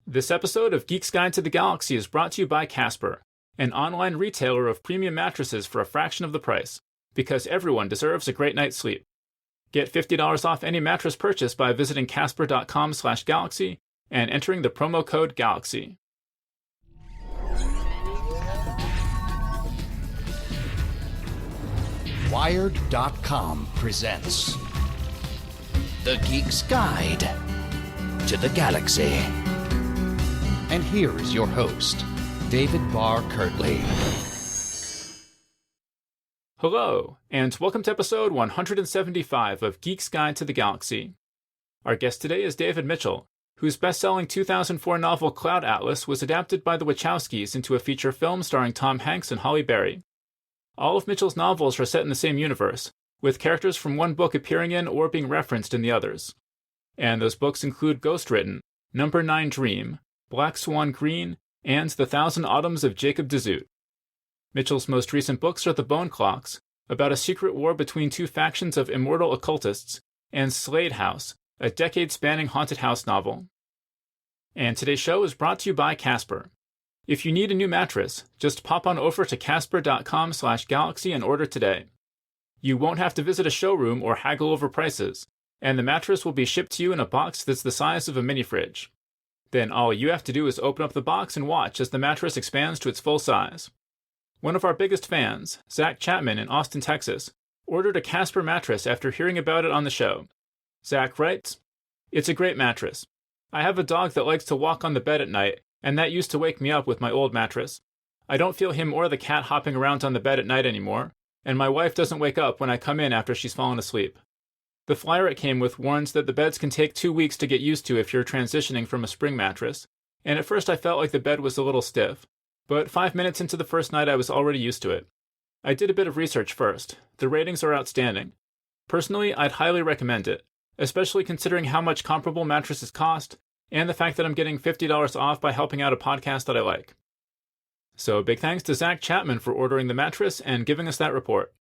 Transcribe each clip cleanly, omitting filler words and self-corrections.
This episode of Geek's Guide to the Galaxy is brought to you by Casper, an online retailer of premium mattresses for a fraction of the price, because everyone deserves a great night's sleep. Get $50 off any mattress purchase by visiting casper.com/galaxy and entering the promo code GALAXY. Wired.com presents The Geek's Guide to the Galaxy. And here is your host, David Barr Kirtley. Hello, and welcome to episode 175 of Geek's Guide to the Galaxy. Our guest today is David Mitchell, whose best-selling 2004 novel Cloud Atlas was adapted by the Wachowskis into a feature film starring Tom Hanks and Halle Berry. All of Mitchell's novels are set in the same universe, with characters from one book appearing in or being referenced in the others. And those books include Ghostwritten, Number 9 Dream, Black Swan Green, and The Thousand Autumns of Jacob de Zoet. Mitchell's most recent books are The Bone Clocks, about a secret war between two factions of immortal occultists, and Slade House, a decade-spanning haunted house novel. And today's show is brought to you by Casper. If you need a new mattress, just pop on over to casper.com/galaxy and order today. You won't have to visit a showroom or haggle over prices, and the mattress will be shipped to you in a box that's the size of a mini fridge. Then all you have to do is open up the box and watch as the mattress expands to its full size. One of our biggest fans, Zach Chapman in Austin, Texas, ordered a Casper mattress after hearing about it on the show. Zach writes, "It's a great mattress. I have a dog that likes to walk on the bed at night, and that used to wake me up with my old mattress. I don't feel him or the cat hopping around on the bed at night anymore, and my wife doesn't wake up when I come in after she's fallen asleep. The flyer it came with warns that the beds can take 2 weeks to get used to if you're transitioning from a spring mattress, and at first I felt like the bed was a little stiff, but 5 minutes into the first night I was already used to it. I did a bit of research first. The ratings are outstanding. Personally, I'd highly recommend it, especially considering how much comparable mattresses cost, and the fact that I'm getting $50 off by helping out a podcast that I like." So big thanks to Zach Chapman for ordering the mattress and giving us that report.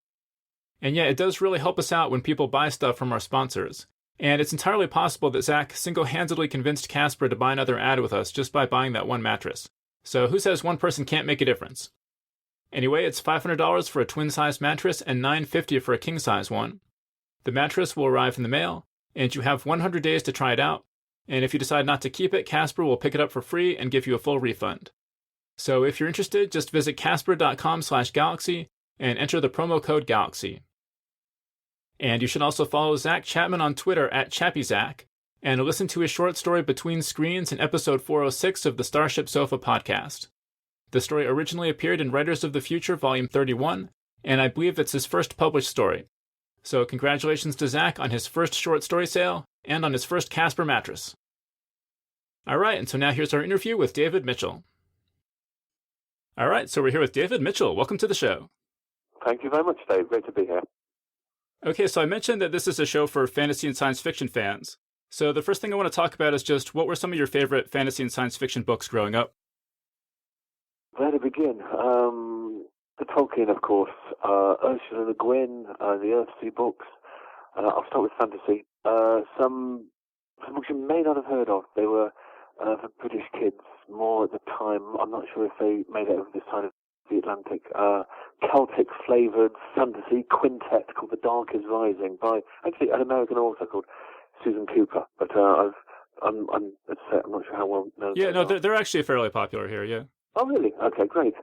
And yeah, it does really help us out when people buy stuff from our sponsors. And it's entirely possible that Zach single-handedly convinced Casper to buy another ad with us just by buying that one mattress. So who says one person can't make a difference? Anyway, it's $500 for a twin-size mattress and $950 for a king-size one. The mattress will arrive in the mail, and you have 100 days to try it out. And if you decide not to keep it, Casper will pick it up for free and give you a full refund. So if you're interested, just visit casper.com/galaxy and enter the promo code GALAXY. And you should also follow Zach Chapman on Twitter @ChappyZach, and listen to his short story Between Screens in episode 406 of the Starship Sofa podcast. The story originally appeared in Writers of the Future, volume 31, and I believe it's his first published story. So congratulations to Zach on his first short story sale, and on his first Casper mattress. Alright, and so now here's our interview with David Mitchell. Alright, so we're here with David Mitchell. Welcome to the show. Thank you very much, Dave. Great to be here. Okay, so I mentioned that this is a show for fantasy and science fiction fans. So the first thing I want to talk about is just what were some of your favorite fantasy and science fiction books growing up? Where to begin? The Tolkien, of course, Ursula Le Guin, the Earthsea books. I'll start with fantasy. Some books you may not have heard of. They were for British kids more at the time. I'm not sure if they made it over this side of the Atlantic. Celtic-flavoured fantasy quintet called The Dark is Rising by actually an American author called Susan Cooper. But I'm not sure how well known. Yeah, no, they're actually fairly popular here. Yeah. Oh, really? Okay, great.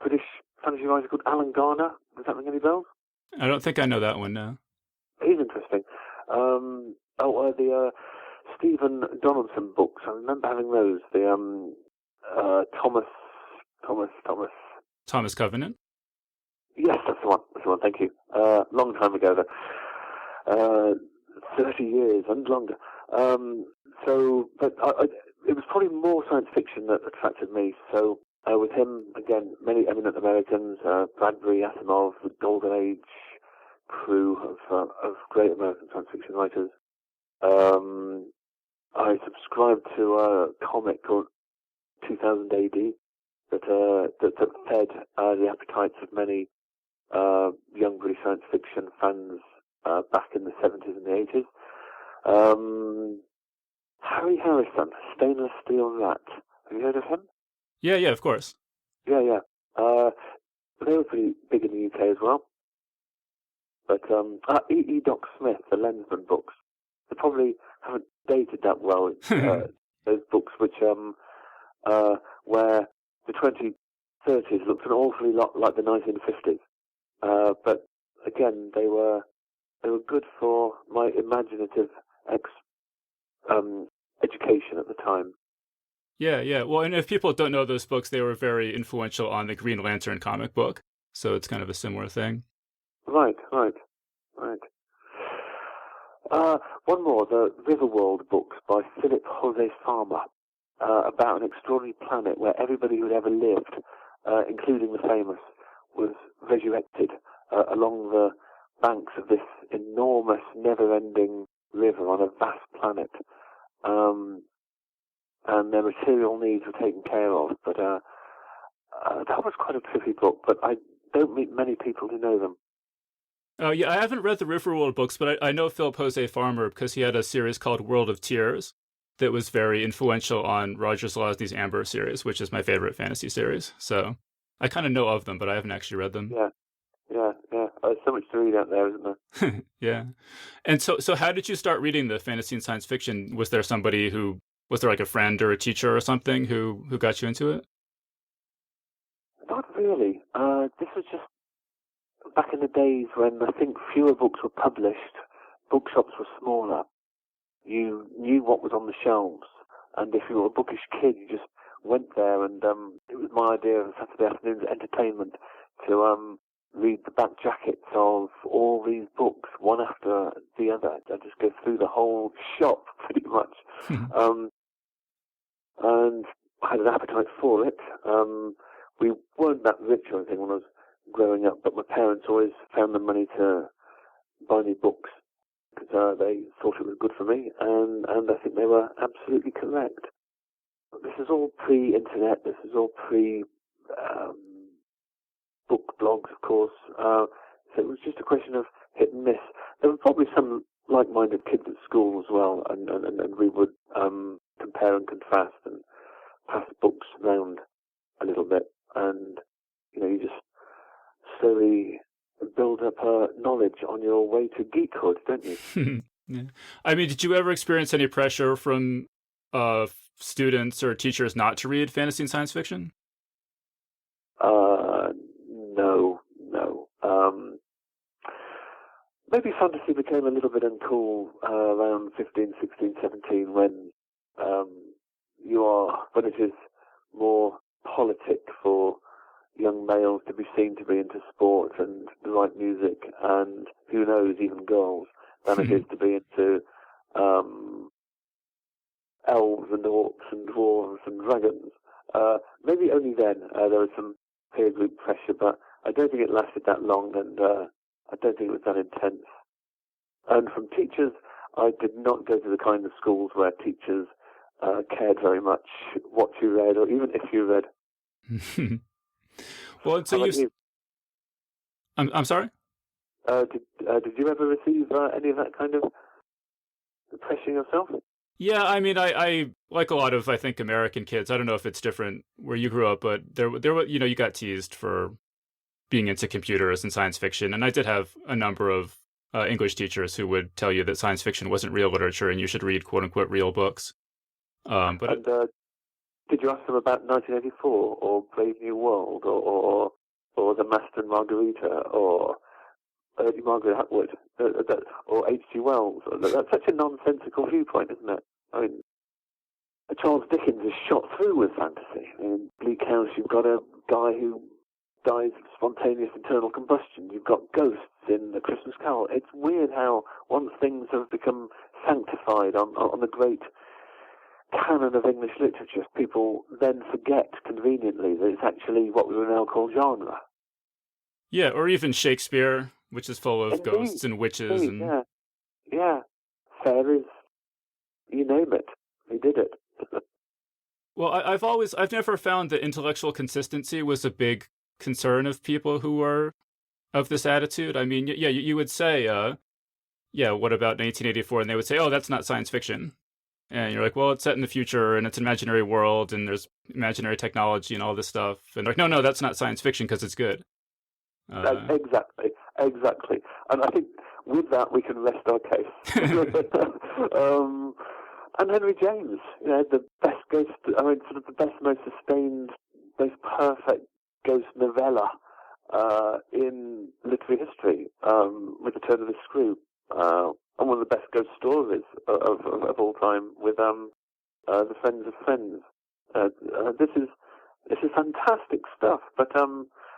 British fantasy writer called Alan Garner. Does that ring any bells? I don't think I know that one, no. He's interesting. The Stephen Donaldson books. I remember having those. The Thomas Covenant? Yes, that's the one. That's the one. Thank you. Long time ago, though. 30 years and longer. But it was probably more science fiction that attracted me. So with him, again, many eminent Americans, Bradbury, Asimov, the Golden Age crew of great American science fiction writers. I subscribed to a comic called 2000 AD that fed the appetites of many young British science fiction fans back in the 70s and the 80s. Harry Harrison, Stainless Steel Rat. Have you heard of him? Yeah, of course. Yeah. They were pretty big in the UK as well. But E. Doc Smith, the Lensman books, they probably haven't dated that well. Those books which where the 2030s looked an awfully lot like the 1950s. But again, they were good for my imaginative education at the time. Yeah. Well, and if people don't know those books, they were very influential on the Green Lantern comic book. So it's kind of a similar thing. Right. One more, the Riverworld books by Philip Jose Farmer, about an extraordinary planet where everybody who'd ever lived, including the famous, was resurrected along the banks of this enormous, never-ending river on a vast planet. And their material needs were taken care of. But that was quite a tricky book, but I don't meet many people who know them. Oh, yeah, I haven't read the Riverworld books, but I know Philip Jose Farmer because he had a series called World of Tears that was very influential on Roger Zelazny's Amber series, which is my favorite fantasy series. So I kind of know of them, but I haven't actually read them. Yeah. There's so much to read out there, isn't there? Yeah. And so how did you start reading the fantasy and science fiction? Was there like a friend or a teacher or something who got you into it? Not really. This was just back in the days when I think fewer books were published, bookshops were smaller. You knew what was on the shelves, and if you were a bookish kid, you just went there, and it was my idea of Saturday afternoon's entertainment to read the back jackets of all these books, one after the other. I'd just go through the whole shop, pretty much. And I had an appetite for it. We weren't that rich or anything when I was growing up, but my parents always found the money to buy me books because they thought it was good for me, and I think they were absolutely correct. This is all pre-internet. This is all book blogs, of course. So it was just a question of hit and miss. There were probably some like-minded kids at school as well, and we would compare and contrast and pass books around a little bit, and you just slowly build up knowledge on your way to geekhood, don't you? Yeah. I mean, did you ever experience any pressure from students or teachers not to read fantasy and science fiction? No. Maybe fantasy became a little bit uncool around 15, 16, 17 when it is more politic for young males to be seen to be into sport and the right music, and who knows, even girls, than it is to be into elves and orcs and dwarves and dragons. Maybe only then there was some peer group pressure, but I don't think it lasted that long, and I don't think it was that intense. And from teachers, I did not go to the kind of schools where teachers cared very much what you read, or even if you read. Well, so you... I'm sorry? Did you ever receive any of that kind of pressure yourself? Yeah, I mean, I like a lot of, I think, American kids. I don't know if it's different where you grew up, but there were, you got teased for being into computers and science fiction. And I did have a number of English teachers who would tell you that science fiction wasn't real literature and you should read "quote unquote" real books. Did you ask them about 1984 or Brave New World or The Master and Margarita or early Margaret Atwood or H.G. Wells? That's such a nonsensical viewpoint, isn't it? I mean, Charles Dickens is shot through with fantasy. In Bleak House, you've got a guy who dies of spontaneous internal combustion. You've got ghosts in The Christmas Carol. It's weird how once things have become sanctified on the great canon of English literature, people then forget conveniently that it's actually what we would now call genre. Yeah, or even Shakespeare, which is full of ghosts and witches. And yeah, fairies, you name it, he did it. Well, I've never found that intellectual consistency was a big concern of people who are of this attitude. I mean, yeah, you would say, what about 1984? And they would say, oh, that's not science fiction. And you're like, well, it's set in the future and it's an imaginary world and there's imaginary technology and all this stuff. And they're like, no, that's not science fiction because it's good. Exactly. And I think with that we can rest our case. And Henry James, the best ghost, sort of the best, most sustained, most perfect ghost novella in literary history, with The Turn of the Screw, and one of the best ghost stories of all time with The Friends of Friends. This is fantastic stuff, but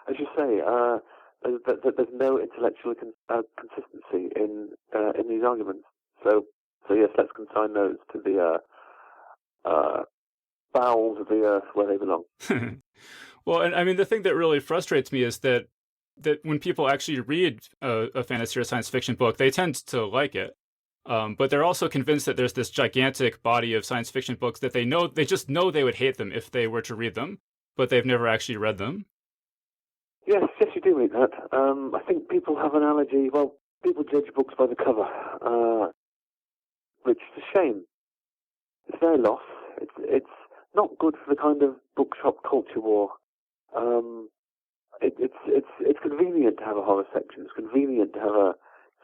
as you say, there's no intellectual consistency in these arguments. So yes, let's consign those to the bowels of the earth where they belong. Well, and I mean, the thing that really frustrates me is that when people actually read a fantasy or science fiction book, they tend to like it. But they're also convinced that there's this gigantic body of science fiction books that they just know they would hate them if they were to read them, but they've never actually read them. Yes, you do read that. I think people have an allergy. Well, people judge books by the cover, which is a shame. It's their loss. It's not good for the kind of bookshop culture war. It's convenient to have a horror section. It's convenient to have a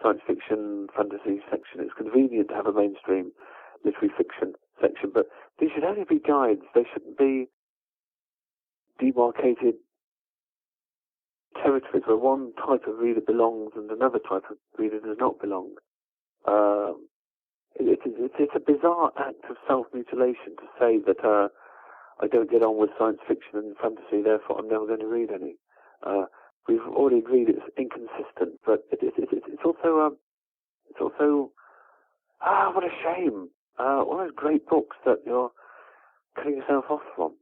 science fiction, fantasy section. It's convenient to have a mainstream literary fiction section. But these should only be guides. They shouldn't be demarcated territories where one type of reader belongs and another type of reader does not belong. It's a bizarre act of self-mutilation to say that I don't get on with science fiction and fantasy, therefore I'm never going to read any. We've already agreed it's inconsistent, but it's also what a shame. All those great books that you're cutting yourself off from.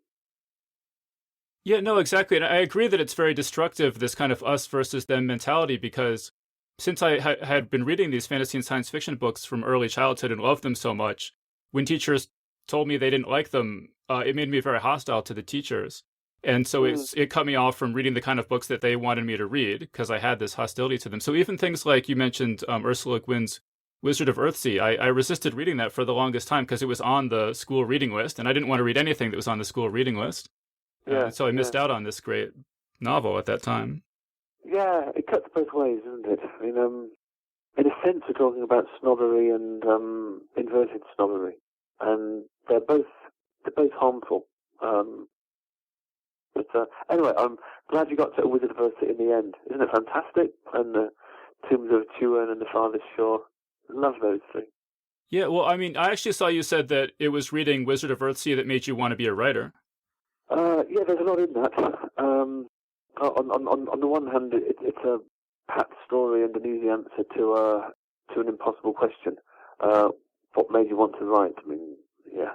Yeah, no, exactly. And I agree that it's very destructive, this kind of us versus them mentality, because since I had been reading these fantasy and science fiction books from early childhood and loved them so much, when teachers told me they didn't like them, it made me very hostile to the teachers. And so it cut me off from reading the kind of books that they wanted me to read because I had this hostility to them. So even things like you mentioned Ursula Le Guin's Wizard of Earthsea, I resisted reading that for the longest time because it was on the school reading list, and I didn't want to read anything that was on the school reading list. So I missed out on this great novel at that time. Yeah, it cuts both ways, isn't it? I mean, in a sense, we're talking about snobbery and inverted snobbery, and they're both harmful. But anyway, I'm glad you got to A Wizard of Earthsea in the end. Isn't it fantastic? And the Tombs of Turin and The Farthest Shore. Love those three. Yeah, well, I mean, I actually saw you said that it was reading Wizard of Earthsea that made you want to be a writer. Yeah, there's a lot in that. On the one hand, it's a pat story and an easy answer to an impossible question. What made you want to write? I mean, yeah.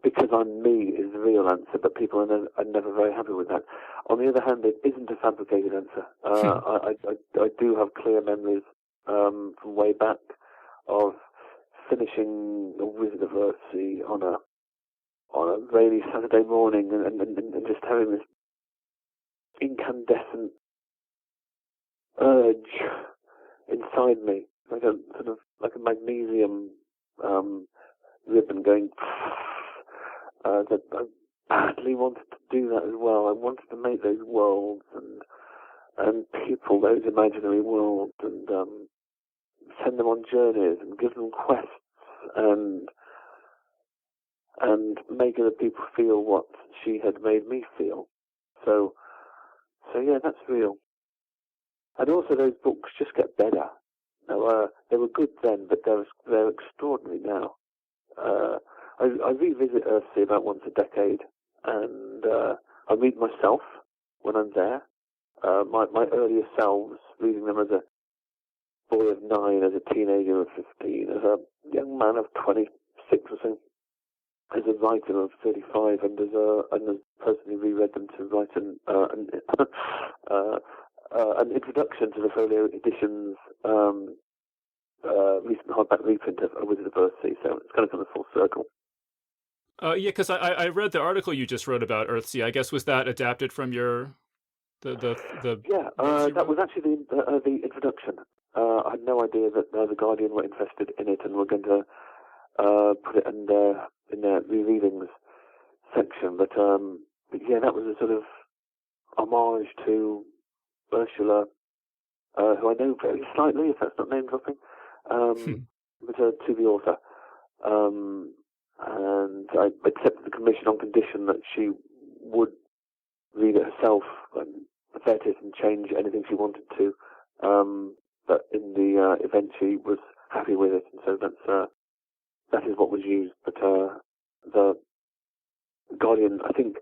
Because I'm me is the real answer, but people are never very happy with that. On the other hand, it isn't a fabricated answer. I do have clear memories from way back of finishing The Wizard of Earthsea on a rainy Saturday morning and just having this incandescent urge inside me, like a magnesium ribbon going. That I badly wanted to do that as well. I wanted to make those worlds and people those imaginary worlds and send them on journeys and give them quests and make other people feel what she had made me feel. So yeah, that's real. And also those books just get better. Now, they were good then, but they're extraordinary now. I revisit Earthsea about once a decade, and I read myself when I'm there. My earlier selves, reading them as a boy of 9, as a teenager of 15, as a young man of 26 or so, as a writer of 35, and as personally reread them to write an introduction to the folio editions, recent hardback reprint of A Wizard of Earthsea. So it's kind of come full circle. Yeah, because I read the article you just wrote about Earthsea. I guess was that adapted from your the Yeah, that was actually the introduction. I had no idea that the Guardian were interested in it and were going to put it in their rereadings section. But yeah, that was a sort of homage to Ursula, who I know very slightly, if that's not name dropping, but to the author. And I accepted the commission on condition that she would read it herself and vet it and change anything she wanted to. But in the event, she was happy with it, and so that is what was used. But the Guardian, I think,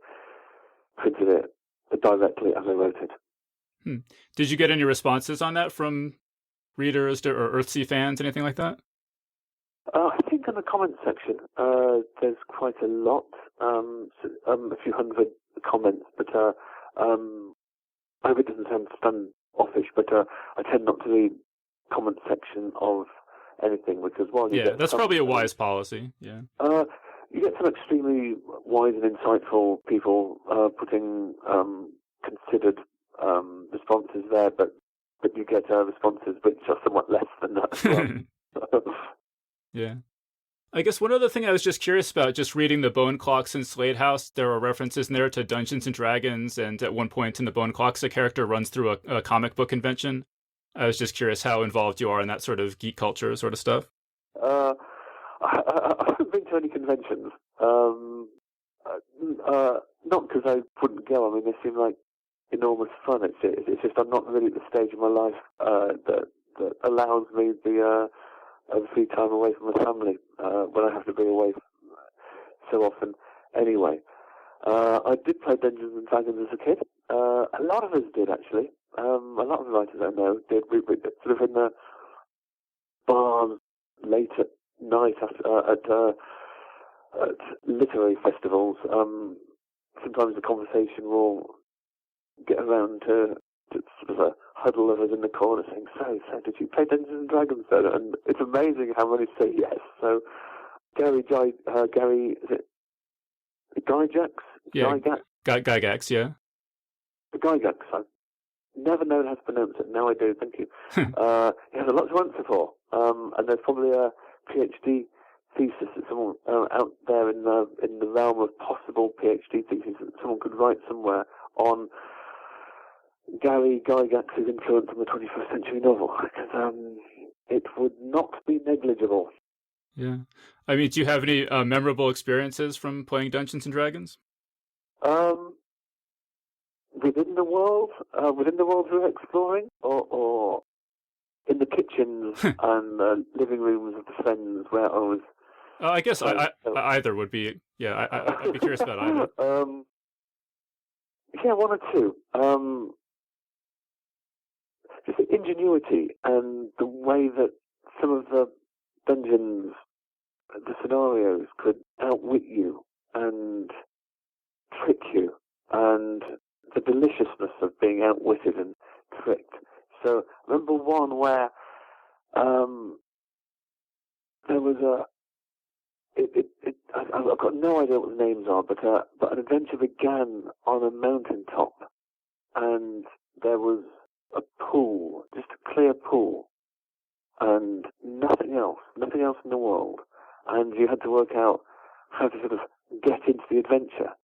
printed it directly as I wrote it. Did you get any responses on that from readers or Earthsea fans, anything like that? I think in the comment section, there's quite a lot, a few hundred comments, but I hope it doesn't sound standoffish, but I tend not to read comment section of anything, because while you get that's probably a wise policy. Yeah. You get some extremely wise and insightful people putting considered responses there, but you get responses which are somewhat less than that as well. Yeah. I guess one other thing I was just curious about, just reading the Bone Clocks in Slade House, there are references in there to Dungeons and Dragons, and at one point in the Bone Clocks, a character runs through a comic book convention. I was just curious how involved you are in that sort of geek culture sort of stuff. I haven't been to any conventions. Not because I wouldn't go. I mean, they seem like enormous fun. It's just I'm not really at the stage of my life that allows me the free time away from my family when I have to be away so often. Anyway, I did play Dungeons and Dragons as a kid. A lot of us did, actually. A lot of the writers I know did. We sort of in the bars late at night at literary festivals. Sometimes the conversation will get around to sort of a huddle of us in the corner saying, so did you play Dungeons and Dragons then? And it's amazing how many say yes. So Gary, is it Gygax? Yeah, Gygax, yeah. Gygax, I've never known how to pronounce it. Now I do, thank you. He has a lot to answer for. And there's probably a PhD thesis that someone out there in the realm of possible PhD thesis that someone could write somewhere on Gary Gygax's influence on the 21st century novel, because it would not be negligible. Yeah. I mean, do you have any memorable experiences from playing Dungeons and Dragons? Within the world we're exploring, or in the kitchens and living rooms of the friends where I was. I guess either would be. Yeah, I'd be curious about either. Yeah, one or two. Just the ingenuity and the way that some of the dungeons, the scenarios could outwit you and trick you, and the deliciousness of being outwitted and tricked. So I remember one where there was I've got no idea what the names are, but an adventure began on a mountaintop, and there was a pool, just a clear pool, and nothing else in the world, and you had to work out how to sort of get into the adventure.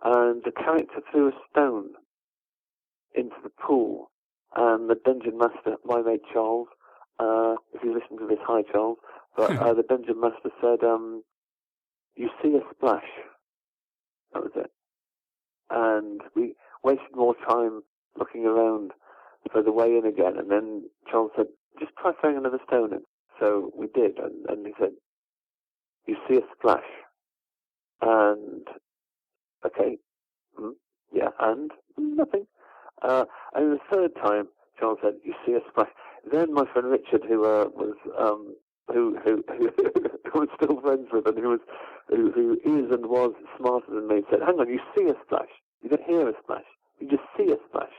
And the character threw a stone into the pool, and the dungeon master, my mate Charles, if you listen to this, hi Charles, but the dungeon master said, you see a splash. That was it. And we wasted more time looking around for the way in again, and then Charles said, just try throwing another stone in. So we did, and he said, you see a splash. And, okay, yeah, and nothing. And the third time, Charles said, you see a splash. Then my friend Richard, who was who I'm still friends with, and who is and was smarter than me, said, hang on, you see a splash. You don't hear a splash. You just see a splash.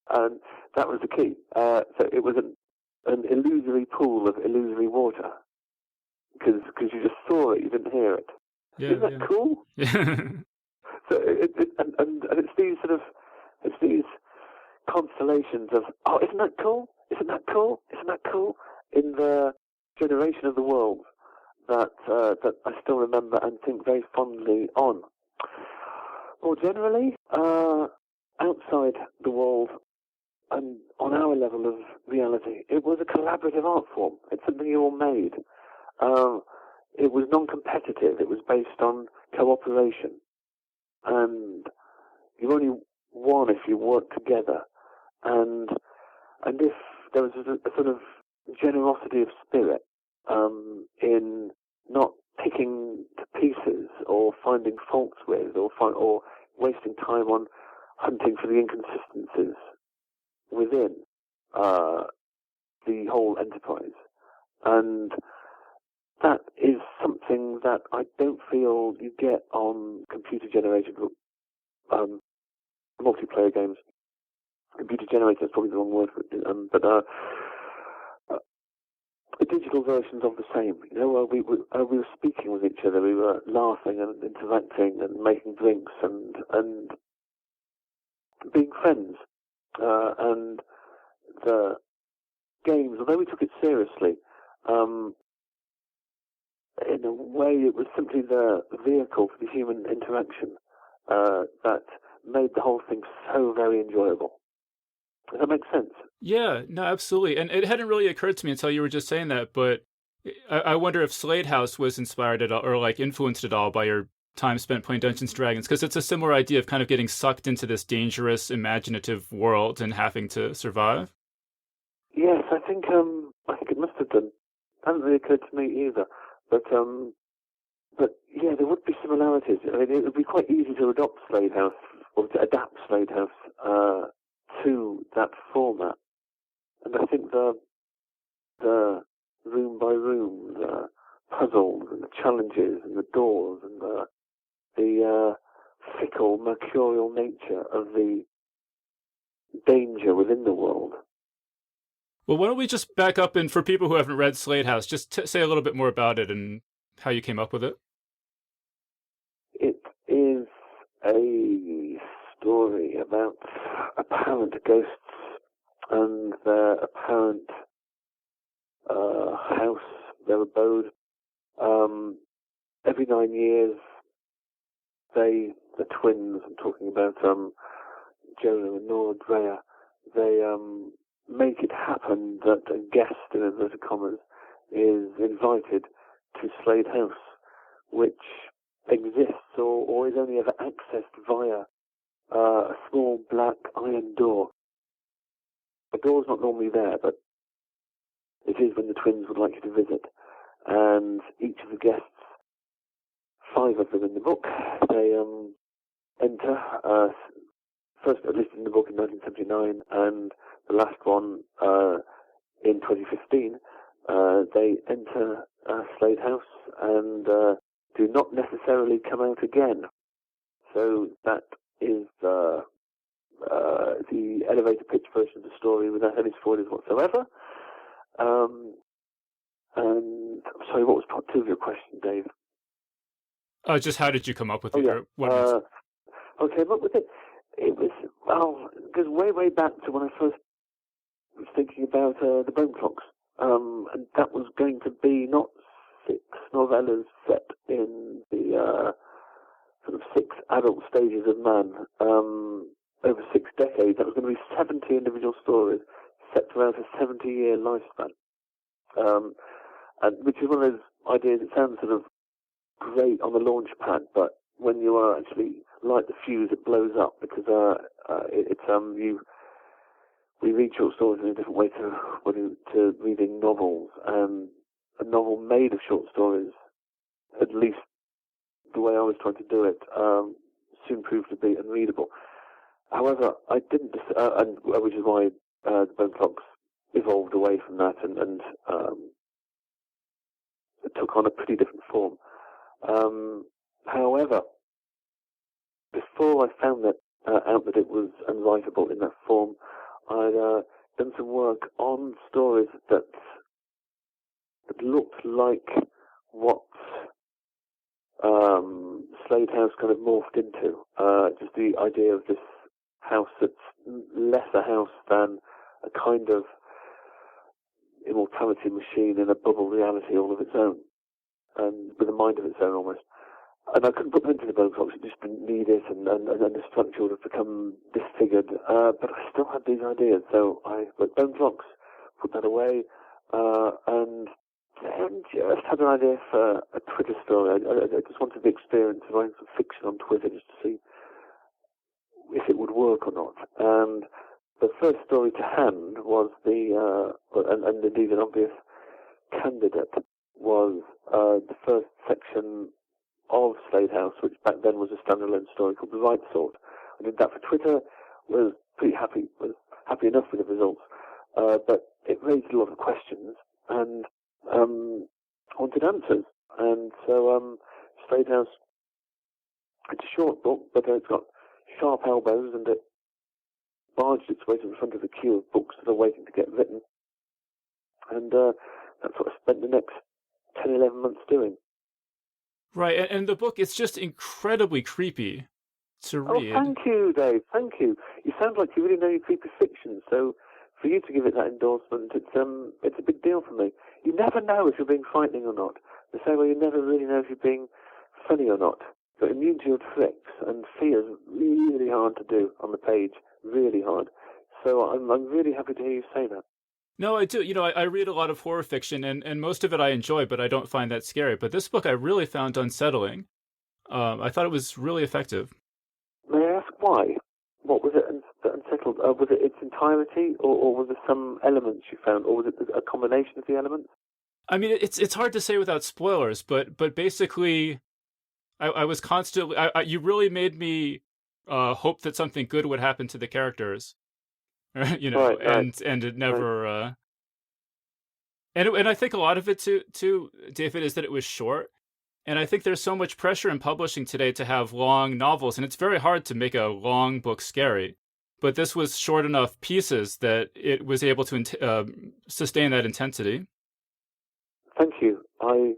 And that was the key. So it was an illusory pool of illusory water. Because you just saw it, you didn't hear it. Yeah, Isn't that cool? So it's these constellations of, oh, isn't that cool? Isn't that cool? Isn't that cool? In the generation of the world that I still remember and think very fondly on. More generally, outside the world and on our level of reality, it was a collaborative art form. It's something you all made. It was non-competitive. It was based on cooperation. And you only won if you worked together. And if there was a sort of generosity of spirit in not picking to pieces or finding faults with or wasting time on hunting for the inconsistencies within the whole enterprise. And that is something that I don't feel you get on computer-generated multiplayer games. Computer-generated is probably the wrong word for it, but the digital versions of the same. You know, we were speaking with each other, we were laughing and interacting and making drinks and being friends. And the games, although we took it seriously, in a way it was simply the vehicle for the human interaction that made the whole thing so very enjoyable. Does that make sense? Yeah, no, absolutely. And it hadn't really occurred to me until you were just saying that, but I wonder if Slade House was inspired at all, or like influenced at all by your time spent playing Dungeons & Dragons, because it's a similar idea of kind of getting sucked into this dangerous, imaginative world and having to survive. Yes, I think it must have done. It hasn't really occurred to me either. But yeah, there would be similarities. I mean, it would be quite easy to adopt Slade House, or to adapt Slade House to that format. And I think the room by room, the puzzles and the challenges and the doors and the fickle, mercurial nature of the danger within the world. Well, why don't we just back up, and for people who haven't read Slade House, just say a little bit more about it and how you came up with it. It is a story about apparent ghosts and their apparent house, their abode. Every 9 years, the twins, I'm talking about Jonah and Nora Dreyer, they make it happen that a guest, in inverted commas, is invited to Slade House, which exists or is only ever accessed via a small black iron door. The door's not normally there, but it is when the twins would like you to visit. And each of the guests, 5 of them in the book, they enter, first, at least in the book in 1979, and the last one in 2015, they enter Slade House and do not necessarily come out again. So that is the elevator pitch version of the story without any spoilers whatsoever. And I'm sorry, what was part 2 of your question, Dave? Just how did you come up with it? I came up with it. It was, it goes way back to when I first was thinking about the Bone Clocks. And that was going to be not 6 novellas set in the sort of 6 adult stages of man over 6 decades. That was going to be 70 individual stories set throughout a 70-year lifespan. And which is one of those ideas, it sounds sort of great on the launch pad, but when you are actually light the fuse, it blows up, because we read short stories in a different way to reading novels, and a novel made of short stories, at least the way I was trying to do it, soon proved to be unreadable. However, I didn't, which is why the Bone Clocks evolved away from that and it took on a pretty different form. However, before I found out that it was unwritable in that form, I'd done some work on stories that looked like what Slade House kind of morphed into. Just the idea of this house that's less a house than a kind of immortality machine in a bubble reality all of its own. and with a mind of its own almost. And I couldn't put them into the bone clocks, it just didn't need it, and the structure would have become disfigured. But I still had these ideas, so I wrote bone clocks, put that away, and then just had an idea for a Twitter story. I just wanted the experience of writing some fiction on Twitter just to see if it would work or not. And the first story to hand was and indeed an obvious candidate, was the first section of Slade House, which back then was a standalone story called The Right Sort. I did that for Twitter, was happy enough with the results, but it raised a lot of questions, and wanted answers. And so Slade House, it's a short book, but it's got sharp elbows, and it barged its way to the front of the queue of books that are waiting to get written. And that's what I spent the next 10, 11 months doing. Right, and the book, it's just incredibly creepy to read. Oh, thank you, Dave, thank you. You sound like you really know your creepy fiction, so for you to give it that endorsement, it's a big deal for me. You never know if you're being frightening or not. The same way you never really know if you're being funny or not. You're immune to your tricks, and fear's really hard to do on the page, really hard. So I'm really happy to hear you say that. No, I do. I read a lot of horror fiction, and most of it I enjoy, but I don't find that scary. But this book I really found unsettling. I thought it was really effective. May I ask why? What was it that unsettled? Was it its entirety, or was there some elements you found, or was it a combination of the elements? I mean, it's hard to say without spoilers, but basically, I was constantly. You really made me hope that something good would happen to the characters. Right. And it never and I think a lot of it too, David, is that it was short, and I think there's so much pressure in publishing today to have long novels, and it's very hard to make a long book scary, but this was short enough pieces that it was able to sustain that intensity. Thank you. I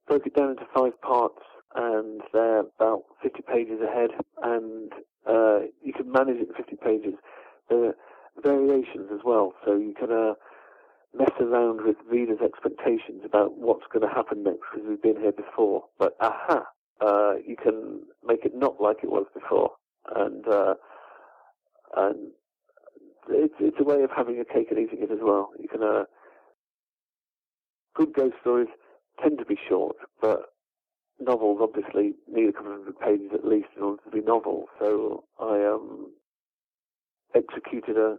broke it down into 5 parts, and they're about 50 pages ahead, and you can manage it in 50 pages. There are variations as well, so you can mess around with readers' expectations about what's going to happen next, because we've been here before. But you can make it not like it was before, and it's a way of having your cake and eating it as well. You can good ghost stories tend to be short, but novels obviously need a couple of hundred pages at least in order to be novels. So I executed a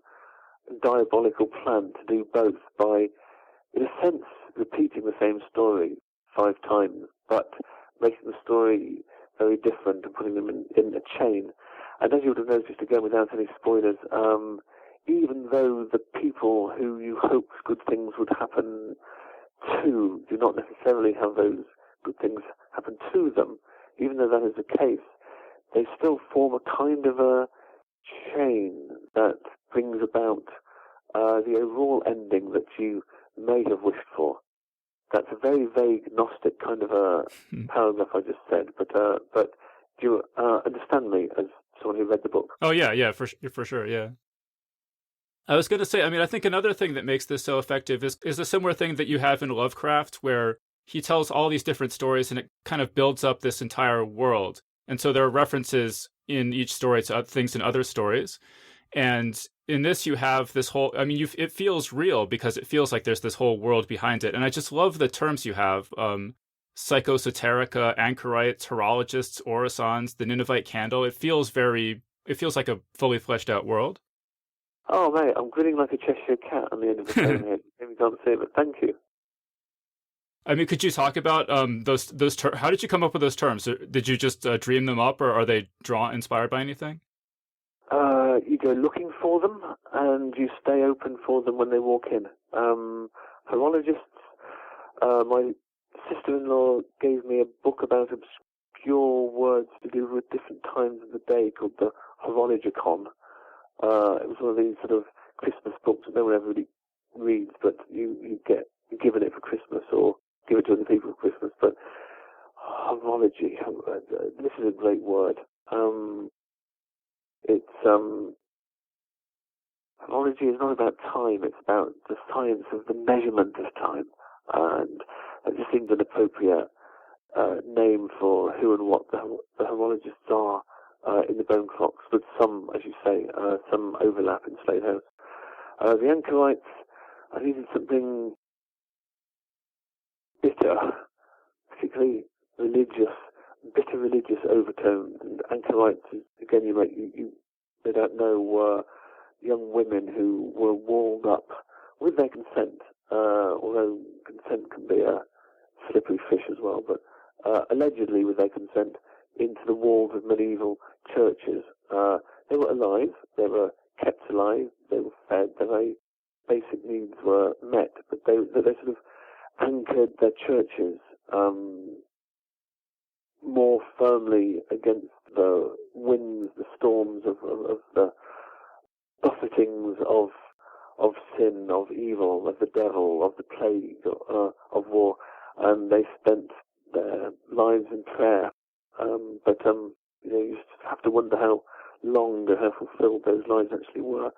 diabolical plan to do both by, in a sense, repeating the same story 5 times, but making the story very different and putting them in a chain. And as you would have noticed, again, without any spoilers, even though the people who you hoped good things would happen to do not necessarily have those good things happen to them, even though that is the case, they still form a kind of a chain that brings about the overall ending that you may have wished for. That's a very vague Gnostic kind of a paragraph I just said, but do you understand me as someone who read the book? Oh yeah, for sure, yeah. I was going to say, I mean, I think another thing that makes this so effective is a similar thing that you have in Lovecraft, where he tells all these different stories and it kind of builds up this entire world. And so there are references in each story to things in other stories. And in this, you have this whole, I mean, it feels real because it feels like there's this whole world behind it. And I just love the terms you have. Psychosoterica, anchorites, horologists, orisons, the Ninevite candle. It feels like a fully fleshed out world. Oh, mate, I'm grinning like a Cheshire cat on the end of the phone here. Maybe you can't see it, but thank you. I mean, could you talk about those terms? How did you come up with those terms? Did you just dream them up, or are they inspired by anything? You go looking for them, and you stay open for them when they walk in. Horologists, my sister-in-law gave me a book about obscure words to do with different times of the day called the Horologicon. It was one of these sort of Christmas books that no one ever really reads, but you get given it for Christmas or give it to other people for Christmas. But horology, this is a great word. Horology is not about time, it's about the science of the measurement of time. And that just seemed an appropriate name for who and what the horologists are in the bone clocks, with some, as you say, some overlap in Slade House. The anchorites, I needed something bitter, particularly religious, bitter religious overtones. And anchorites, again, you no doubt know, were young women who were walled up with their consent, although consent can be a slippery fish as well, but allegedly with their consent, into the walls of medieval churches. They were alive, they were kept alive, they were fed, their very basic needs were met, but they sort of anchored their churches more firmly against the winds, the storms of the buffetings of sin, of evil, of the devil, of the plague, of war, and they spent their lives in prayer. But you just have to wonder how long and how fulfilled those lives actually were.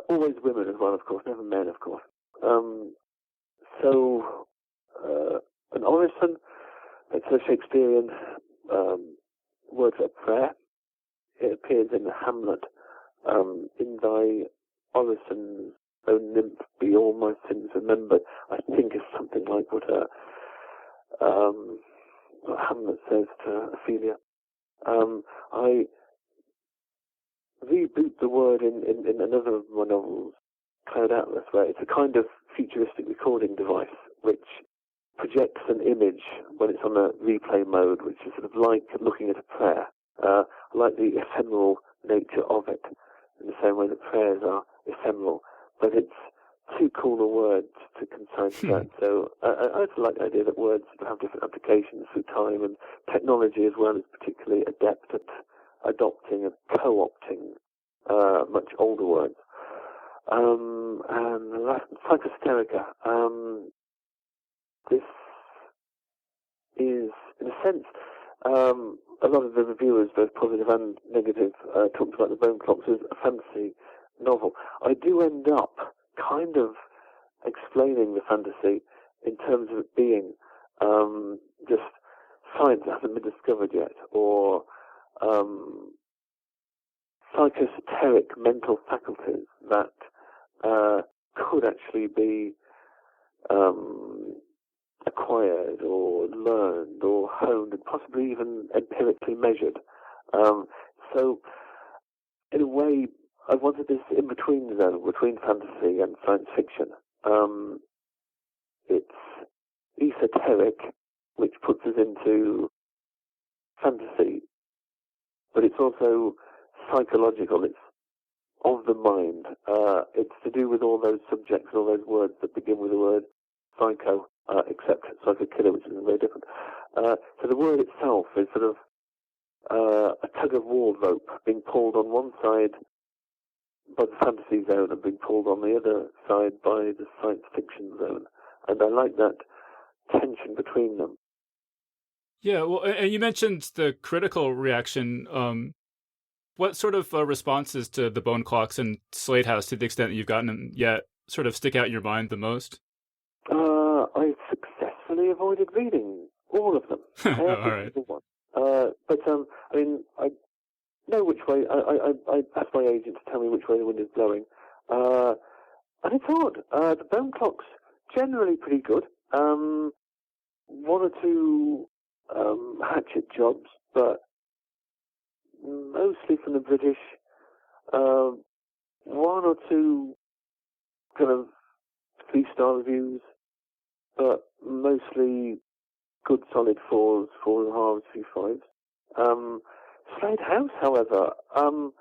Always women as well, of course, never men, of course. So an orison, it's a Shakespearean word for prayer. It appears in Hamlet. In thy orisons, O nymph, be all my sins remembered. I think it's something like what Hamlet says to Ophelia. I reboot the word in another of my novels, Cloud Atlas, where it's a kind of futuristic recording device which projects an image when it's on a replay mode, which is sort of like looking at a prayer. I like the ephemeral nature of it, in the same way that prayers are ephemeral, but it's too cool a word to consign to that. So I also like the idea that words have different applications through time, and technology as well is particularly adept at adopting and co-opting much older words. And the last, Psychosterica. This is, in a sense, a lot of the reviewers, both positive and negative, talked about the Bone Clocks as a fantasy novel. I do end up kind of explaining the fantasy in terms of it being just science that hasn't been discovered yet, or psychosoteric mental faculties that could actually be acquired or learned or honed and possibly even empirically measured. So in a way, I wanted this in-between zone between fantasy and science fiction. It's esoteric, which puts us into fantasy, but it's also psychological. It's of the mind. It's to do with all those subjects and all those words that begin with the word psycho, except psycho killer, which is very different. So the word itself is sort of a tug-of-war rope being pulled on one side by the fantasy zone and being pulled on the other side by the science fiction zone. And I like that tension between them. Yeah, well, and you mentioned the critical reaction. What sort of responses to the Bone Clocks and Slade House, to the extent that you've gotten them yet, sort of stick out in your mind the most? I successfully avoided reading all of them. All right. But I mean, I know which way. I asked my agent to tell me which way the wind is blowing, and it's odd. The Bone Clocks generally pretty good. One or two hatchet jobs, but mostly from the British. One or two kind of 3-star reviews, but mostly good solid 4s, 4.5s, 3.5s. Slade House, however, I'm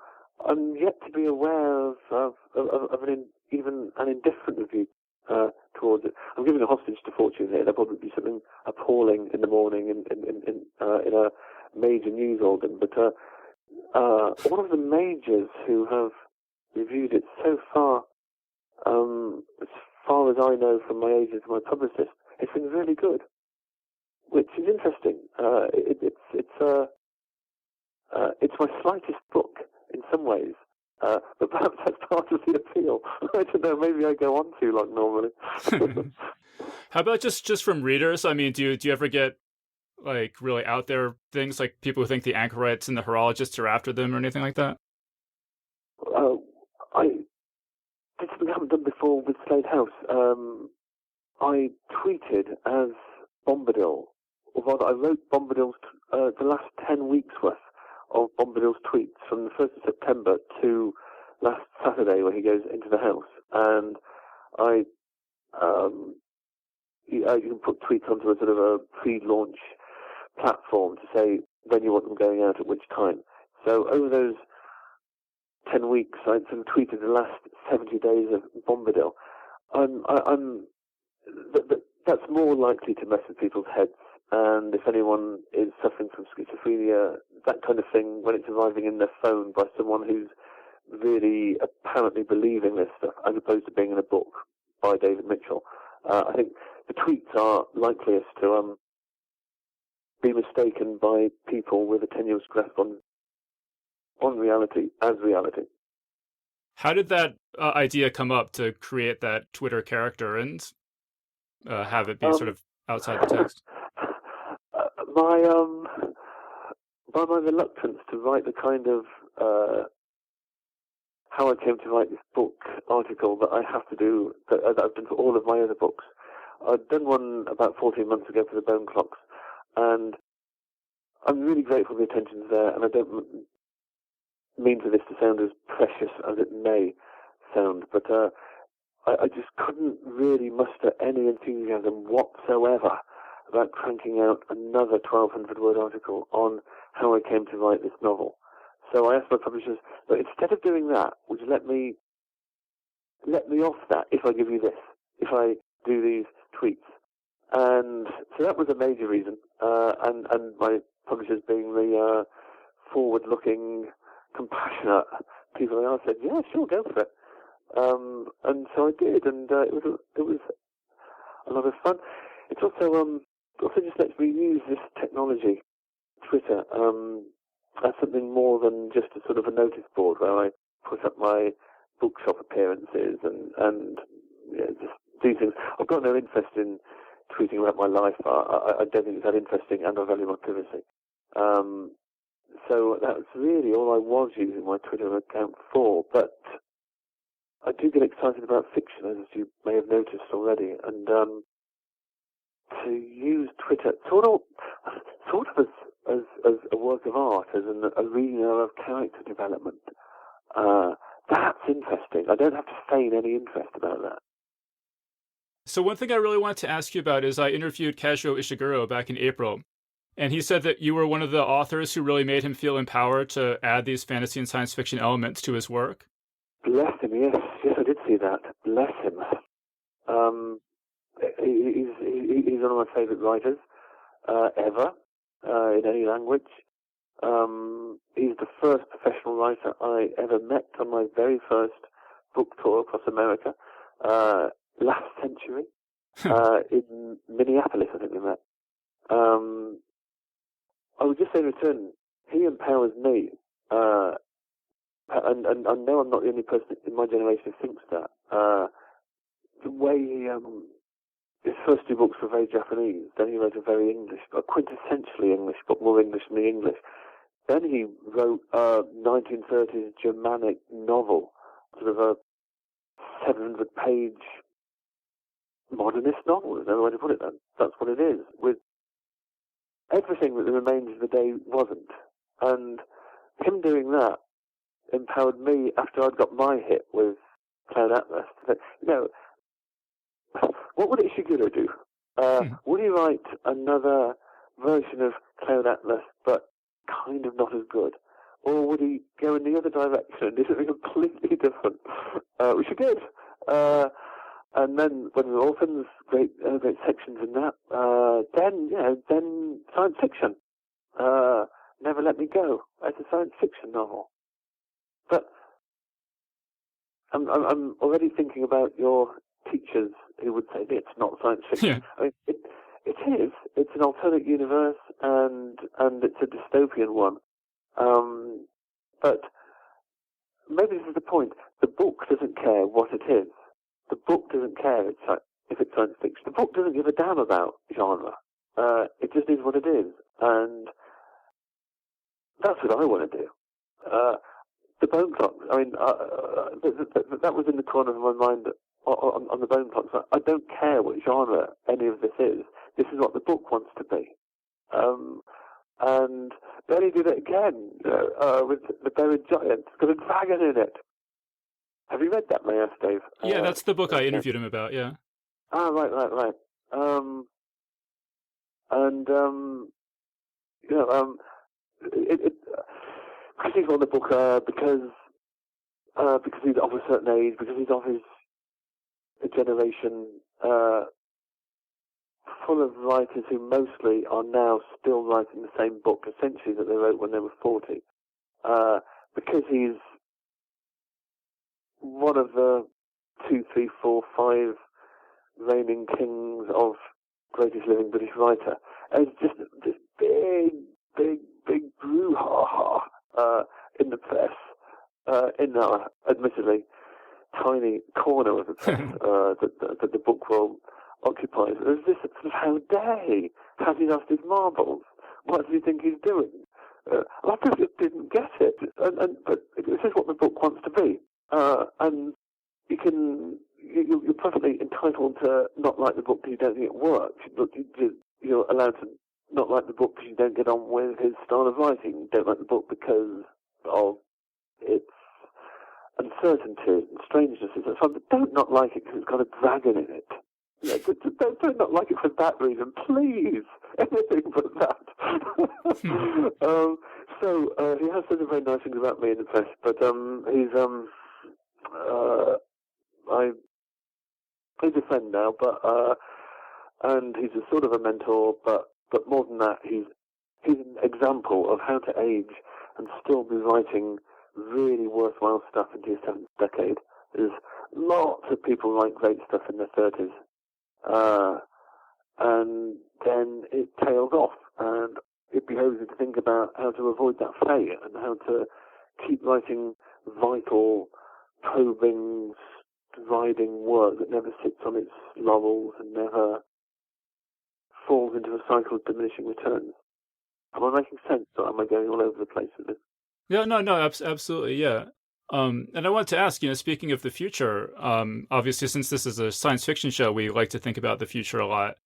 yet to be aware of even an indifferent review towards it. I'm giving a hostage to fortune here. There'll probably be something appalling in the morning in a major news organ, but one of the majors who have reviewed it so far, as far as I know from my agent and my publicist, it's been really good, which is interesting. It's my slightest book in some ways, but perhaps that's part of the appeal. I don't know, maybe I go on too long normally. How about just from readers? I mean, do you ever get like really out there things like people who think the anchorites and the horologists are after them or anything like that? I did something I haven't done before with Slade House. I tweeted as Bombadil, or rather, I wrote Bombadil's the last 10 weeks worth of Bombadil's tweets from the 1st of September to last Saturday when he goes into the house, and you can put tweets onto a sort of a pre-launch platform to say when you want them going out at which time. So over those 10 weeks, I sort of tweeted the last 70 days of Bombadil. That's more likely to mess with people's heads. And if anyone is suffering from schizophrenia, that kind of thing, when it's arriving in their phone by someone who's really apparently believing this stuff, as opposed to being in a book by David Mitchell, I think the tweets are likeliest to be mistaken by people with a tenuous grasp on reality as reality. How did that idea come up to create that Twitter character and have it be sort of outside the text? By my reluctance to write the kind of how I came to write this book article that I have to do, that I've done for all of my other books. I'd done one about 14 months ago for the Bone Clocks, and I'm really grateful for the attention's there, and I don't mean for this to sound as precious as it may sound, but I just couldn't really muster any enthusiasm whatsoever about cranking out another 1,200-word article on how I came to write this novel. So I asked my publishers, look, instead of doing that, would you let me off that if I give you this, if I do these tweets? And so that was a major reason. And my publishers, being the forward-looking, compassionate people they are, said, yeah, sure, go for it. And so I did, and it was a lot of fun. It's also just lets me use this technology, Twitter, as something more than just a sort of a notice board where I put up my bookshop appearances and just do things. I've got no interest in tweeting about my life. I don't think it's that interesting, and I value my privacy. So that's really all I was using my Twitter account for. But I do get excited about fiction, as you may have noticed already, and to use Twitter sort of as a work of art, as an arena of character development. That's interesting. I don't have to feign any interest about that. So one thing I really wanted to ask you about is I interviewed Kazuo Ishiguro back in April, and he said that you were one of the authors who really made him feel empowered to add these fantasy and science fiction elements to his work. Bless him, yes, I did see that. Bless him. He's one of my favourite writers ever in any language. He's the first professional writer I ever met on my very first book tour across America last century in Minneapolis. I think we met. I would just say in return, he empowers me. And I know I'm not the only person in my generation who thinks that. The way his first two books were very Japanese, then he wrote a very English, a quintessentially English, but more English than the English. Then he wrote a 1930s Germanic novel, sort of a 700-page modernist novel. There's no way to put it then. That's what it is, with everything that the remains of the day wasn't. And him doing that empowered me after I'd got my hit with Cloud Atlas to say, what would Ishiguro do? Would he write another version of Cloud Atlas, but kind of not as good? Or would he go in the other direction and do something completely different? Which he did. And then when the orphans, great sections in that, then science fiction. Never Let Me Go. It's a science fiction novel. But I'm already thinking about your teachers who would say it's not science fiction. Yeah. I mean, it is. It's an alternate universe, and it's a dystopian one. But maybe this is the point. The book doesn't care what it is. The book doesn't care. if it's science fiction. The book doesn't give a damn about genre. It just is what it is. And that's what I want to do. The Bone Clocks, I mean, that was in the corner of my mind on the Bone Clocks. I don't care what genre any of this is. This is what the book wants to be. And then he did it again with The Buried Giant. It's got a dragon in it. Have you read that, may I ask, Dave? Yeah, that's the book I interviewed him about, yeah. Ah, right. Because he's on the book because he's of a certain age, because he's of his generation, full of writers who mostly are now still writing the same book, essentially, that they wrote when they were 40. Because he's one of the 2, 3, 4, 5 reigning kings of greatest living British writer. And it's just this big brouhaha in the press, in our admittedly tiny corner of the press that the book world occupies. There's this sort of, how dare he? Has he lost his marbles? What does he think he's doing? A lot of people didn't get it, but this is what the book wants to be. And you're perfectly entitled to not like the book because you don't think it works. You're allowed to not like the book because you don't get on with his style of writing. You don't like the book because of its uncertainty and strangeness. But don't not like it because it's got a dragon in it. Don't not like it for that reason, please. Anything but that. So he has said some very nice things about me in the press, but he's a friend now, but and he's a sort of a mentor, but more than that, he's an example of how to age and still be writing really worthwhile stuff into your 7th decade. There's lots of people write great stuff in their 30s, and then it tails off, and it behoves you to think about how to avoid that failure and how to keep writing vital, probing, striding work that never sits on its laurels and never falls into a cycle of diminishing returns. Am I making sense, or am I going all over the place with this? Yeah, no, absolutely, yeah. And I wanted to ask, speaking of the future, obviously since this is a science fiction show, we like to think about the future a lot.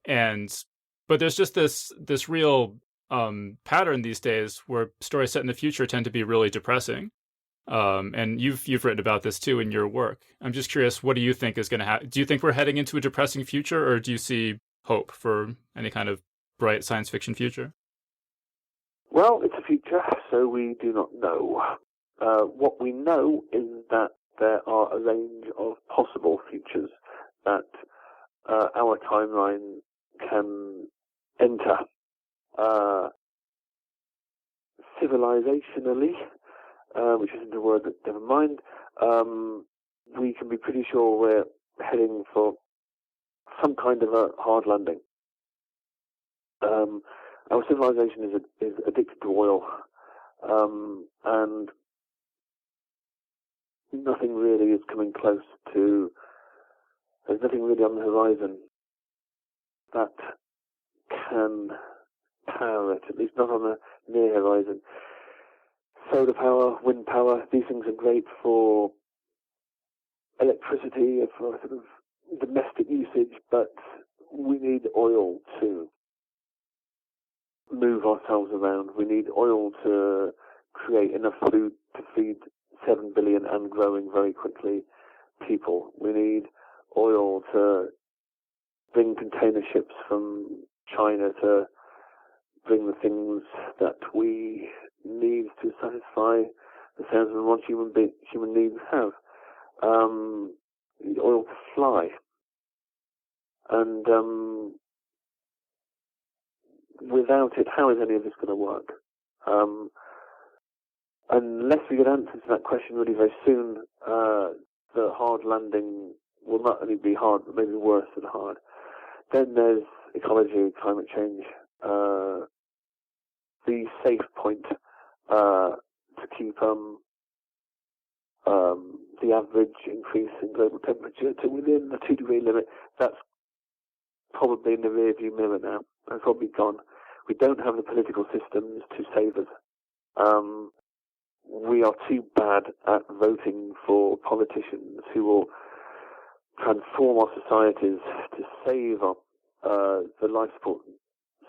But there's just this real pattern these days where stories set in the future tend to be really depressing. And you've written about this too in your work. I'm just curious, what do you think is going to happen? Do you think we're heading into a depressing future, or do you see hope for any kind of bright science fiction future? Well, it's a future, so we do not know. What we know is that there are a range of possible futures that our timeline can enter. Civilizationally, which isn't a word, but never mind, we can be pretty sure we're heading for some kind of a hard landing. Our civilization is addicted to oil, and nothing really is coming close to, there's nothing really on the horizon that can power it, at least not on the near horizon. Solar power, wind power, these things are great for electricity, for sort of domestic usage, but we need oil to move ourselves around. We need oil to create enough food to feed 7 billion and growing very quickly people. We need oil to bring container ships from China to bring the things that we need to satisfy the 1,001 human needs have. We need oil to fly. And without it, how is any of this going to work? Unless we get answers to that question really very soon, the hard landing will not only be hard, but maybe worse than hard. Then there's ecology, climate change, the safe point to keep the average increase in global temperature to within the 2-degree limit, that's probably in the rearview mirror now. That's probably gone. We don't have the political systems to save us. We are too bad at voting for politicians who will transform our societies to save the life support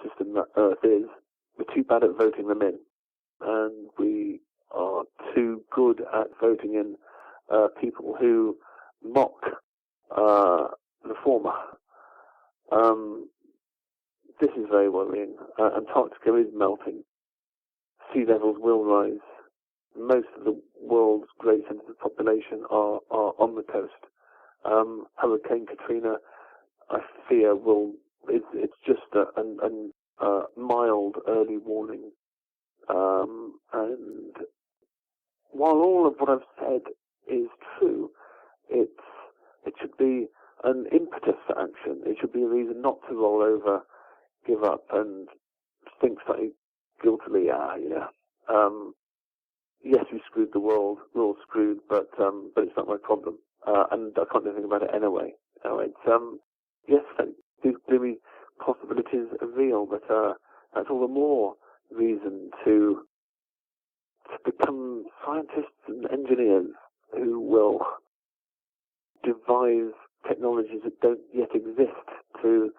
system that Earth is. We're too bad at voting them in, and we are too good at voting in people who mock the former. This is very worrying. Antarctica is melting. Sea levels will rise. Most of the world's great centers of population are on the coast. Hurricane Katrina, I fear, it's just a mild early warning. And while all of what I've said is true, it should be an impetus for action. It should be a reason not to roll over, give up, and think slightly guiltily, yes, we screwed the world, we're all screwed, but it's not my problem. And I can't do anything about it anyway. Yes, these gloomy possibilities are real, but that's all the more reason to become scientists and engineers who will devise technologies that don't yet exist to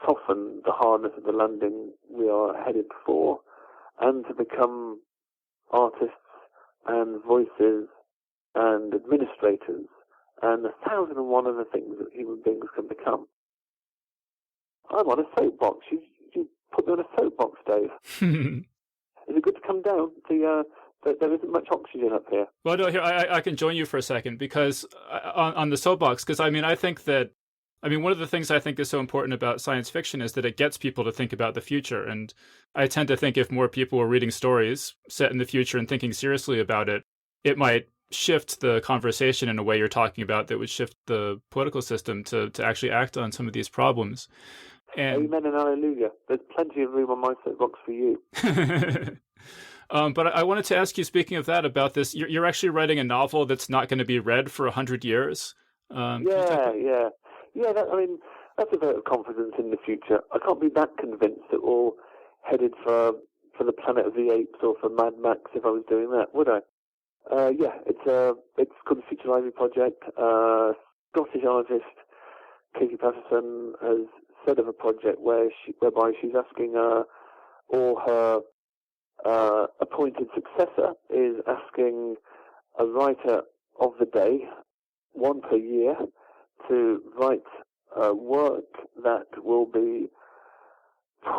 soften the hardness of the landing we are headed for, and to become artists and voices and administrators and 1,001 other things that human beings can become. I'm on a soapbox. You put me on a soapbox, Dave. Is it good to come down? There isn't much oxygen up here. Well, no, here, I can join you for a second, because on the soapbox, because I think that, one of the things I think is so important about science fiction is that it gets people to think about the future. And I tend to think if more people were reading stories set in the future and thinking seriously about it, it might shift the conversation in a way you're talking about that would shift the political system to actually act on some of these problems. And amen and hallelujah. There's plenty of room on my soapbox for you. But I wanted to ask you, speaking of that, about this. You're actually writing a novel that's not going to be read for 100 years. Yeah. That's a vote of confidence in the future. I can't be that convinced that we're all headed for the Planet of the Apes or for Mad Max if I was doing that, would I? It's called the Future Library Project. Scottish artist Katie Patterson has said of a project whereby she's asking or her appointed successor is asking a writer of the day, one per year, to write work that will be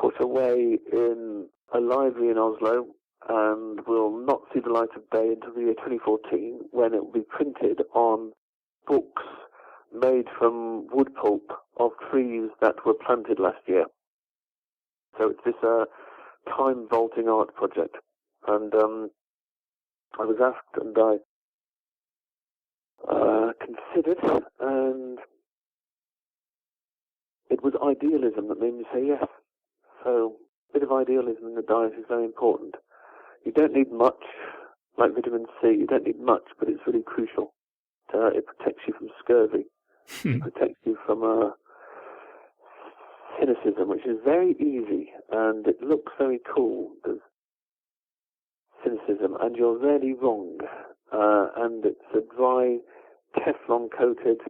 put away in a library in Oslo and will not see the light of day until the year 2014, when it will be printed on books made from wood pulp of trees that were planted last year. So it's this time vaulting art project. And I was asked, and I considered, and it was idealism that made me say yes. So a bit of idealism in the diet is very important. You don't need much, like vitamin C. You don't need much, but it's really crucial. It protects you from scurvy. It protects you from cynicism, which is very easy, and it looks very cool. There's cynicism, and you're really wrong. And it's a dry, Teflon-coated,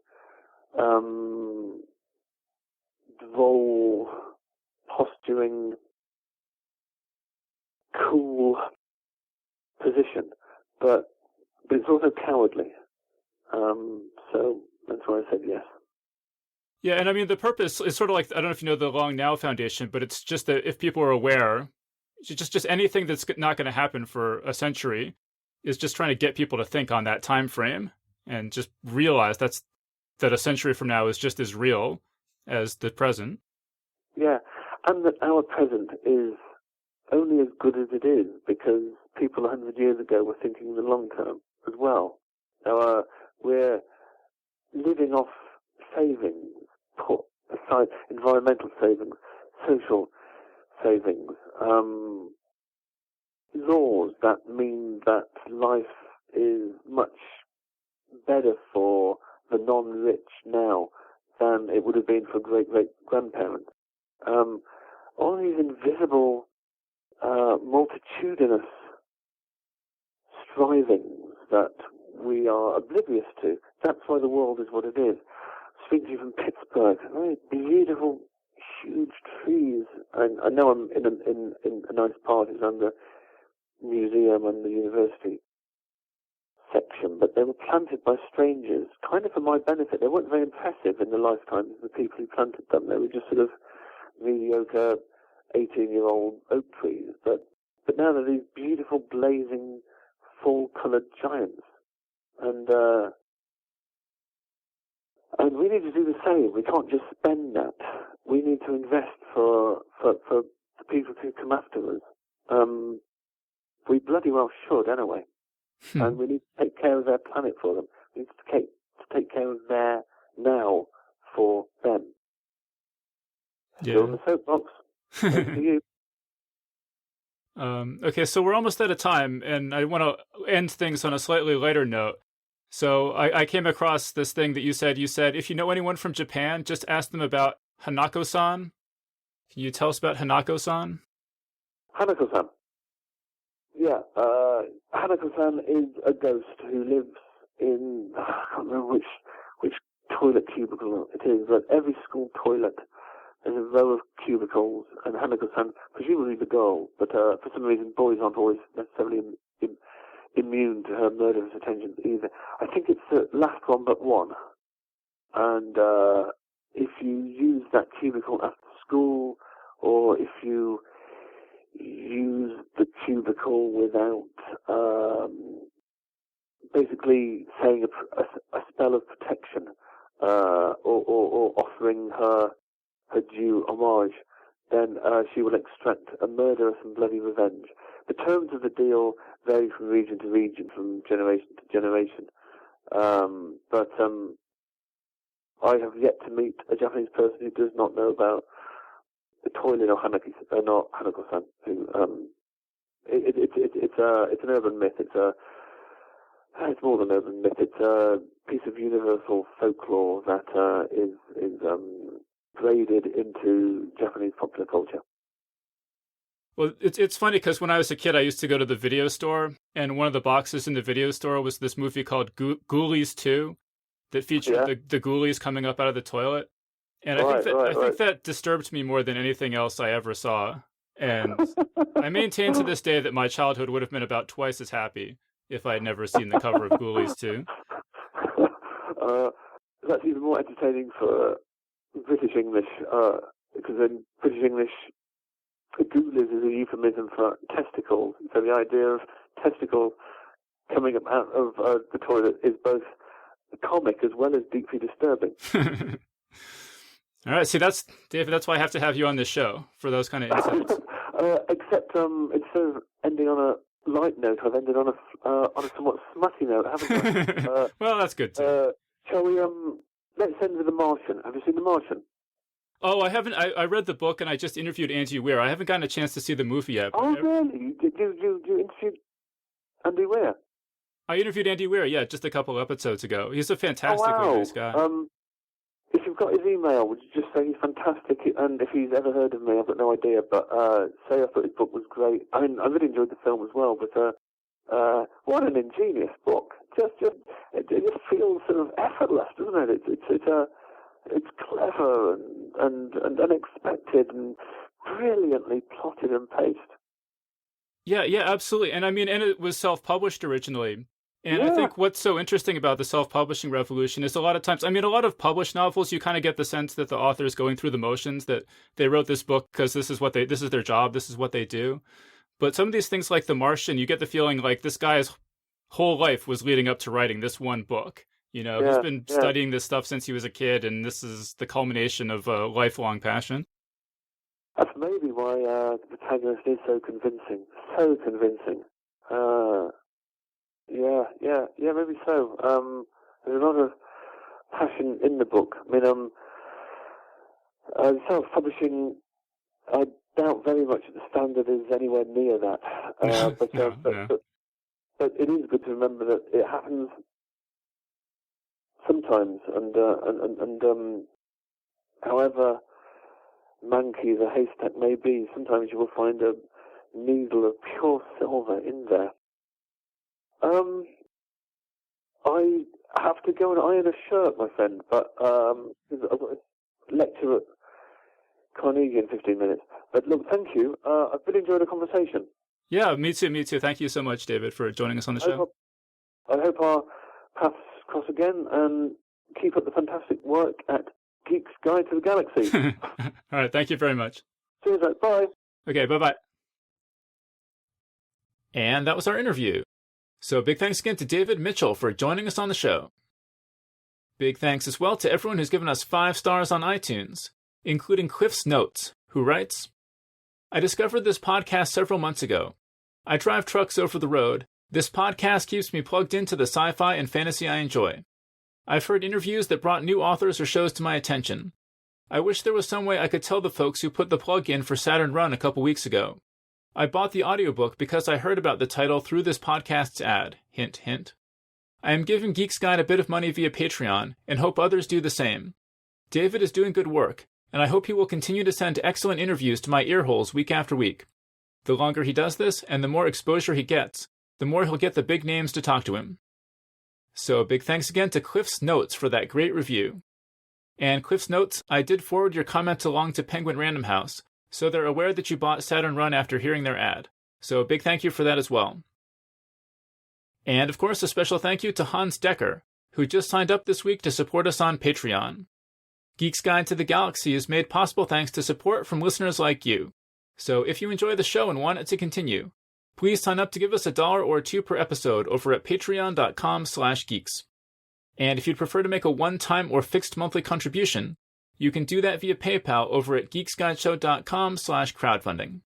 droll, posturing, cool position, but it's also cowardly. So that's why I said yes. Yeah, and the purpose is sort of like, I don't know if you know the Long Now Foundation, but it's just that if people are aware, just anything that's not going to happen for a century is just trying to get people to think on that time frame and just realize that a century from now is just as real as the present. Yeah, and that our present is only as good as it is because people 100 years ago were thinking in the long term as well. Now, we're living off savings, put aside environmental savings, social savings, laws that mean that life is much better for the non-rich now than it would have been for great-great-grandparents. All these invisible, multitudinous strivings that we are oblivious to. That's why the world is what it is. Speaking to you from Pittsburgh, very beautiful, huge trees. And I know I'm in a nice part. It's under museum and the university section, but they were planted by strangers, kind of for my benefit. They weren't very impressive in the lifetimes of the people who planted them. They were just sort of mediocre 18-year-old oak trees. But now they're these beautiful, blazing, full-coloured giants. And we need to do the same. We can't just spend that. We need to invest for the people who come after us. We bloody well should, anyway. And we need to take care of their planet for them. We need to take care of their now for them. Yeah. Still on the soapbox. Thanks to you. Okay, so we're almost out of time, and I want to end things on a slightly lighter note. So I came across this thing that you said. You said, if you know anyone from Japan, just ask them about Hanako-san. Can you tell us about Hanako-san? Hanako-san. Yeah, Hanako-san is a ghost who lives in, I can't remember which toilet cubicle it is, but every school toilet there's a row of cubicles, and Hanako-san, presumably the girl, but for some reason boys aren't always necessarily immune to her murderous attentions either. I think it's the last one but one. And if you use that cubicle after school, or if you use the cubicle without basically saying a spell of protection, or offering her due homage, then she will extract a murderous and bloody revenge. The terms of the deal vary from region to region, from generation to generation. But I have yet to meet a Japanese person who does not know about the toilet or Hanako-san. Who it's an urban myth. It's more than an urban myth. It's a piece of universal folklore that is braided into Japanese popular culture. Well, it's funny because when I was a kid, I used to go to the video store, and one of the boxes in the video store was this movie called Ghoulies 2 that featured the ghoulies coming up out of the toilet. And I think that disturbed me more than anything else I ever saw. And I maintain to this day that my childhood would have been about twice as happy if I had never seen the cover of Ghoulies 2. That's even more entertaining for British English, because in British English, ghoulies is a euphemism for testicles. So the idea of testicles coming up out of the toilet is both comic as well as deeply disturbing. All right, see, David, that's why I have to have you on this show, for those kind of insights. Except instead of ending on a light note, I've ended on a somewhat smutty note, haven't I? Well, that's good too. Shall we, let's end with The Martian. Have you seen The Martian? Oh, I haven't. I read the book and I just interviewed Andy Weir. I haven't gotten a chance to see the movie yet. Oh, really? Did you interview Andy Weir? I interviewed Andy Weir, yeah, just a couple episodes ago. He's a fantastically nice guy. If you've got his email, would you just say he's fantastic? And if he's ever heard of me, I've got no idea, but say I thought his book was great. I mean, I really enjoyed the film as well, but what an ingenious book. It just feels sort of effortless, doesn't it? It's clever and unexpected and brilliantly plotted and paced. Yeah, absolutely. And I mean, and it was self-published originally. And Yeah. I think what's so interesting about the self-publishing revolution is a lot of times, I mean, a lot of published novels, you kind of get the sense that the author is going through the motions, that they wrote this book because this is their job, this is what they do. But some of these things like The Martian, you get the feeling like this guy's whole life was leading up to writing this one book. You know, he's been studying this stuff since he was a kid, and this is the culmination of a lifelong passion. That's maybe why the protagonist is so convincing. So convincing. Yeah, maybe so. There's a lot of passion in the book. I mean, self-publishing, I doubt very much that the standard is anywhere near that. But it is good to remember that it happens sometimes, and however manky the haystack may be, sometimes you will find a needle of pure silver in there. I have to go and iron a shirt, my friend, but I've got a lecture at Carnegie in 15 minutes. But look, thank you. I've really enjoyed the conversation. Yeah, me too. Thank you so much, David, for joining us on the show. I hope our paths cross again, and keep up the fantastic work at Geek's Guide to the Galaxy. All right, thank you very much. Cheers, bye. Okay, bye-bye. And that was our interview. So big thanks again to David Mitchell for joining us on the show. Big thanks as well to everyone who's given us 5 stars on iTunes, including Cliff's Notes, who writes, I discovered this podcast several months ago. I drive trucks over the road. This podcast keeps me plugged into the sci-fi and fantasy I enjoy. I've heard interviews that brought new authors or shows to my attention. I wish there was some way I could tell the folks who put the plug in for Saturn Run a couple weeks ago. I bought the audiobook because I heard about the title through this podcast's ad. Hint, hint. I am giving Geek's Guide a bit of money via Patreon and hope others do the same. David is doing good work, and I hope he will continue to send excellent interviews to my earholes week after week. The longer he does this and the more exposure he gets, the more he'll get the big names to talk to him. So big thanks again to Cliff's Notes for that great review. And Cliff's Notes, I did forward your comments along to Penguin Random House, so they're aware that you bought Saturn Run after hearing their ad. So big thank you for that as well. And of course, a special thank you to Hans Decker, who just signed up this week to support us on Patreon. Geek's Guide to the Galaxy is made possible thanks to support from listeners like you. So if you enjoy the show and want it to continue, please sign up to give us $1 or $2 per episode over at patreon.com/geeks. And if you'd prefer to make a one-time or fixed monthly contribution, you can do that via PayPal over at geeksguideshow.com/crowdfunding.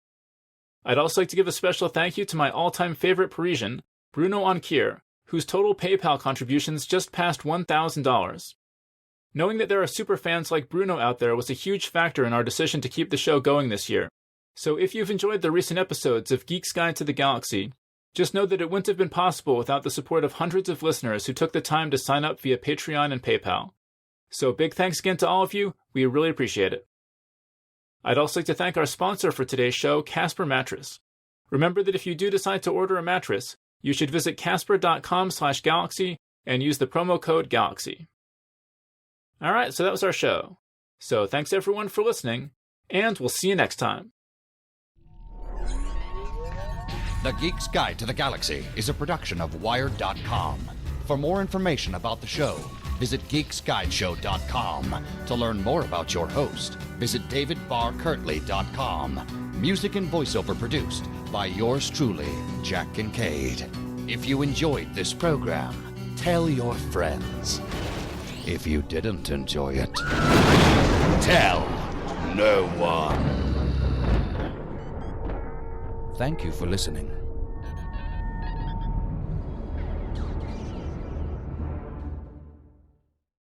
I'd also like to give a special thank you to my all-time favorite Parisian, Bruno Onkier, whose total PayPal contributions just passed $1,000. Knowing that there are superfans like Bruno out there was a huge factor in our decision to keep the show going this year. So if you've enjoyed the recent episodes of Geek's Guide to the Galaxy, just know that it wouldn't have been possible without the support of hundreds of listeners who took the time to sign up via Patreon and PayPal. So big thanks again to all of you, we really appreciate it. I'd also like to thank our sponsor for today's show, Casper Mattress. Remember that if you do decide to order a mattress, you should visit casper.com/galaxy and use the promo code GALAXY. Alright, so that was our show. So thanks everyone for listening, and we'll see you next time. The Geek's Guide to the Galaxy is a production of Wired.com. For more information about the show, visit geeksguideshow.com. To learn more about your host, visit davidbarrkirtley.com. Music and voiceover produced by yours truly, Jack Kincaid. If you enjoyed this program, tell your friends. If you didn't enjoy it, tell no one. Thank you for listening.